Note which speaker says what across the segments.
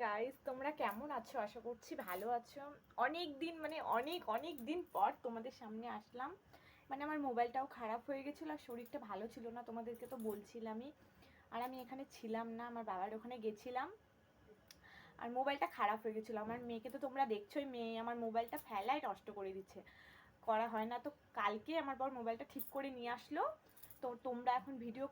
Speaker 1: Guys, তোমরা কেমন আছো? আশা করছি ভালো আছো। অনেক দিন মানে অনেক দিন পর তোমাদের সামনে আসলাম। মানে আমার মোবাইলটাও খারাপ হয়ে গেছিলো আর শরীরটা ভালো ছিল না, তোমাদেরকে তো বলছিলামই। আর আমি এখানে ছিলাম না, আমার বাবার ওখানে গেছিলাম। আর মোবাইলটা খারাপ হয়ে গেছিলো। আমার মেয়েকে তো তোমরা দেখছোই, মেয়ে আমার মোবাইলটা ফেলায় নষ্ট করে দিচ্ছে, করা হয় না। তো কালকে আমার বর মোবাইলটা ঠিক করে নিয়ে আসলো। তো তোমরা এখন ভিডিও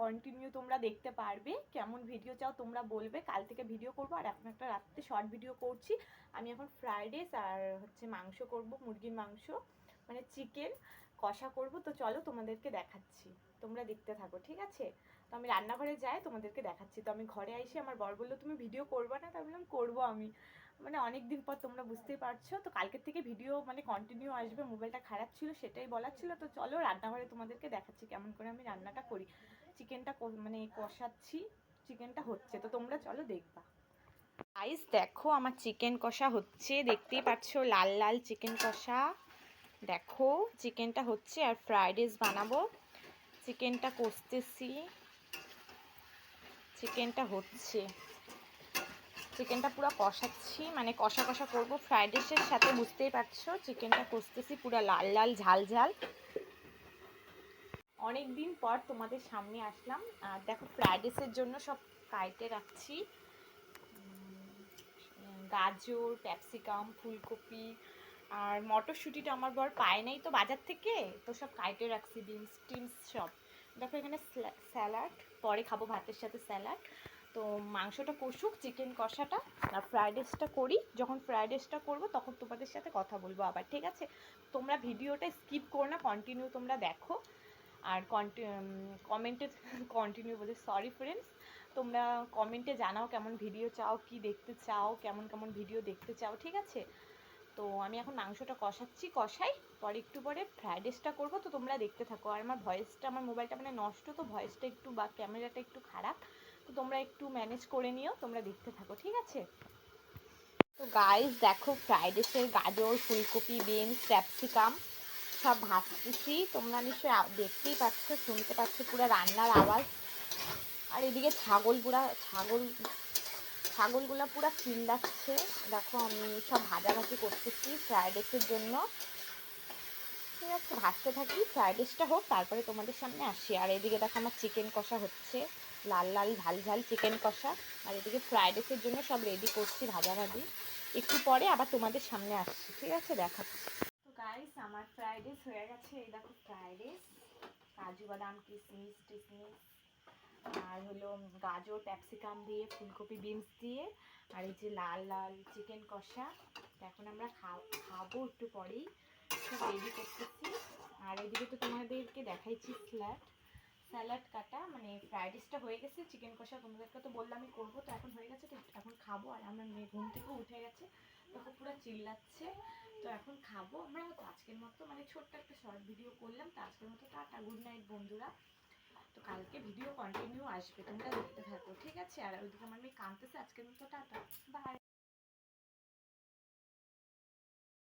Speaker 1: কন্টিনিউ তোমরা দেখতে পারবে। কেমন ভিডিও চাও তোমরা বলবে, কাল থেকে ভিডিও করবো। আর এখন একটা রাত্রে শর্ট ভিডিও করছি। আমি এখন ফ্রাইড রাইস আর হচ্ছে মাংস করব, মুরগির মাংস মানে চিকেন কষা করব। তো চলো তোমাদেরকে দেখাচ্ছি, তোমরা দেখতে থাকো, ঠিক আছে? তো আমি রান্নাঘরে যাই, তোমাদেরকে দেখাচ্ছি। তো আমি ঘরে এসে আমার বর বললো তুমি ভিডিও করবে না, তো আমি বললাম করবো। আমি মানে অনেক দিন পর, তোমরা বুঝতেই পারছো। তো কালকের থেকে ভিডিও মানে কন্টিনিউ আসবে। মোবাইলটা খারাপ ছিল সেটাই বলার ছিল। তো চলো রান্নাঘরে তোমাদেরকে দেখাচ্ছি কেমন করে আমি রান্নাটা করি। চিকেনটা মানে কষাচ্ছি, চিকেনটা হচ্ছে, তো তোমরা চলো দেখবা। গাইস দেখো, আমার চিকেন কষা হচ্ছে, দেখতেই পাচ্ছ লাল লাল চিকেন কষা। দেখো চিকেনটা হচ্ছে আর ফ্রাইড রাইস বানাবো। চিকেনটা কষতেছি, চিকেনটা হচ্ছে, চিকেনটা পুরো কষাচ্ছি, মানে কষা কষা করবো ফ্রাইড রাইসের সাথে, বুঝতেই পারছো। চিকেনটা কষতেছি পুরো লাল লাল ঝাল ঝাল। অনেক দিন পর তোমাদের সামনে আসলাম। আর দেখো ফ্রাইড রাইসের জন্য সব কাইটে রাখছি, গাজর, ক্যাপসিকাম, ফুলকপি আর মটরশুঁটিটা আমার বর পায় নাই তো বাজার থেকে, তো সব কাইটে রাখছি, বিনস টিমস সব। দেখো এখানে স্যালাড, পরে খাবো ভাতের সাথে স্যালাড। তো মাংসটা কষুক, চিকেন কষাটা, আর ফ্রাইড রাইসটা করি। যখন ফ্রাইড রাইসটা করবো তখন তোমাদের সাথে কথা বলবো আবার, ঠিক আছে? তোমরা ভিডিওটা স্কিপ করো না, কন্টিনিউ তোমরা দেখো। আর কমেন্টে কন্টিনিউ বলে, সরি ফ্রেন্ডস, তোমরা কমেন্টে জানাও কেমন ভিডিও চাও, কি দেখতে চাও, কেমন কেমন ভিডিও দেখতে চাও, ঠিক আছে? তো আমি এখন মাংসটা কষাচ্ছি, কষাই, পরে একটু পরে ফ্রাইড রাইসটা করবো। তো তোমরা দেখতে থাকো। আর আমার ভয়েসটা, আমার মোবাইলটা মানে নষ্ট, তো ভয়েসটা একটু বা ক্যামেরাটা একটু খারাপ, তো তোমরা একটু ম্যানেজ করে নিও, তোমরা দেখতে থাকো, ঠিক আছে? তো গাইস দেখো ফ্রাইড রাইসের গাজর, ফুলকপি, বিনস, ক্যাপসিকাম সব ভাজতেছি। তোমরা নিশ্চয়ই দেখতেই পাচ্ছ, শুনতে পাচ্ছ পুরো রান্নার আওয়াজ। আর এদিকে ছাগলগুলা পুরো চিল্লাচ্ছে। দেখো আমি সব ভাজাভাজি করতেছি ফ্রাইড রাইসের জন্য, ঠিক আছে? ভাজতে থাকি, ফ্রাইড রাইসটা হোক, তারপরে তোমাদের সামনে আসি। আর এদিকে দেখো আমার চিকেন কষা হচ্ছে, লাল লাল ঝাল ঝাল চিকেন কষা। আর এদিকে ফ্রাইড রাইসের জন্য সব রেডি করছি, ভাজাভাজি। একটু পরে আবার তোমাদের সামনে আসছি, ঠিক আছে? দেখাচ্ছি। তো গাইস আমার ফ্রাইড রাইস হয়ে গেছে। এই দেখো ফ্রাইড রাইস, কাজু বাদাম, কিশমিশ টিশমিশ, আর হলো গাজর ক্যাপসিকাম দিয়ে, ফুলকপি বিনস দিয়ে, আর এই যে লাল লাল চিকেন কষা। এখন আমরা খাবো একটু পরেই, সব রেডি করতেছি। আর এদিকে তো তোমাদেরকে দেখাইছি স্যালাড কাটা, মানে ফ্রাইড রাইসটা হয়ে গেছে, চিকেন কষা তোমাদেরকে তো বললাম আমি করবো, তো এখন হয়ে গেছে। তো এখন খাবো। আর আমার মেয়ে ঘুম থেকেও উঠে গেছে, তখন পুরো চিল্লাচ্ছে। তো এখন খাবো আমরা। তো আজকের মতো মানে ছোট্ট একটা শর্ট ভিডিও করলাম। তো আজকের মতো টাটা, গুড নাইট বন্ধুরা। তো কালকে ভিডিও কন্টিনিউ আসবে, তোমরা দেখতে থাকো, ঠিক আছে? আর ওইদিকে আমার মেয়ে কাঁদতেছে। আজকের মতো টাটা, বাই।